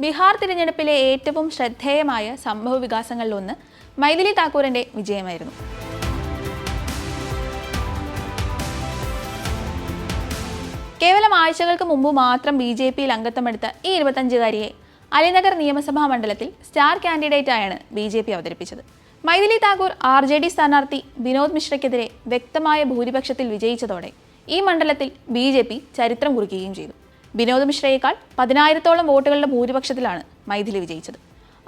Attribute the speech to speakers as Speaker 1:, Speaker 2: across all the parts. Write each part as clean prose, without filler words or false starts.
Speaker 1: ബീഹാർ തിരഞ്ഞെടുപ്പിലെ ഏറ്റവും ശ്രദ്ധേയമായ സംഭവ വികാസങ്ങളിലൊന്ന് മൈഥിലി താക്കൂറിന്റെ വിജയമായിരുന്നു. കേവലം ആഴ്ചകൾക്ക് മുമ്പ് മാത്രം BJPയിൽ അംഗത്വമെടുത്ത ഈ 25-കാരിയെ അലിനഗർ നിയമസഭാ മണ്ഡലത്തിൽ സ്റ്റാർ കാൻഡിഡേറ്റായാണ് BJP അവതരിപ്പിച്ചത്. മൈഥിലി താക്കൂർ RJD സ്ഥാനാർത്ഥി വിനോദ് മിശ്രയ്ക്കെതിരെ വ്യക്തമായ ഭൂരിപക്ഷത്തിൽ വിജയിച്ചതോടെ ഈ മണ്ഡലത്തിൽ BJP ചരിത്രം കുറിക്കുകയും ചെയ്തു. വിനോദ് മിശ്രയേക്കാൾ 10,000-ഓളം വോട്ടുകളുടെ ഭൂരിപക്ഷത്തിലാണ് മൈഥിലി വിജയിച്ചത്.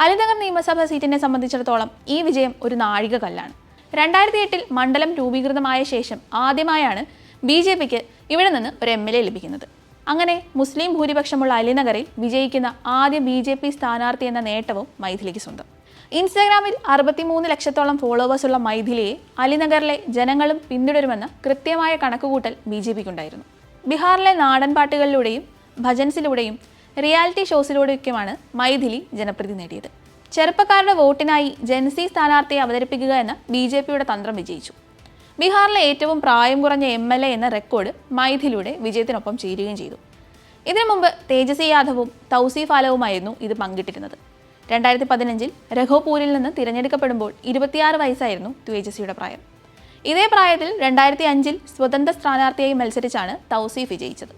Speaker 1: അലിനഗർ നിയമസഭാ സീറ്റിനെ സംബന്ധിച്ചിടത്തോളം ഈ വിജയം ഒരു നാഴികക്കല്ലാണ്. 2008-ൽ മണ്ഡലം രൂപീകൃതമായ ശേഷം ആദ്യമായാണ് BJPക്ക് ഇവിടെ നിന്ന് ഒരു MLA ലഭിക്കുന്നത്. അങ്ങനെ മുസ്ലിം ഭൂരിപക്ഷമുള്ള അലിനഗറിൽ വിജയിക്കുന്ന ആദ്യ BJP സ്ഥാനാർത്ഥി എന്ന നേട്ടവും മൈഥിലിക്ക് സ്വന്തം. ഇൻസ്റ്റാഗ്രാമിൽ 63 ലക്ഷത്തോളം ഫോളോവേഴ്സുള്ള മൈഥിലിയെ അലിനഗറിലെ ജനങ്ങളും പിന്തുടരുമെന്ന കൃത്യമായ കണക്കുകൂട്ടൽ BJPക്കുണ്ടായിരുന്നു. ബീഹാറിലെ നാടൻ പാട്ടുകളിലൂടെയും ഭജൻസിലൂടെയും റിയാലിറ്റി ഷോസിലൂടെയൊക്കെയുമാണ് മൈഥിലി ജനപ്രീതി നേടിയത്. ചെറുപ്പക്കാരുടെ വോട്ടിനായി ജൻസി സ്ഥാനാർത്ഥിയെ അവതരിപ്പിക്കുക എന്ന BJPയുടെ തന്ത്രം വിജയിച്ചു. ബീഹാറിലെ ഏറ്റവും പ്രായം കുറഞ്ഞ MLA എന്ന റെക്കോർഡ് മൈഥിലിയുടെ വിജയത്തിനൊപ്പം ചേരുകയും ചെയ്തു. ഇതിനു മുമ്പ് തേജസ്വി യാദവും തൗസീഫ് ആലവുമായിരുന്നു ഇത് പങ്കിട്ടിരുന്നത്. 2015-ൽ രഘോപൂരിൽ നിന്ന് തിരഞ്ഞെടുക്കപ്പെടുമ്പോൾ 26 വയസ്സായിരുന്നു തേജസ്വിയുടെ പ്രായം. ഇതേ പ്രായത്തിൽ 2005-ൽ സ്വതന്ത്ര സ്ഥാനാർത്ഥിയായി മത്സരിച്ചാണ് തൗസീഫ് വിജയിച്ചത്.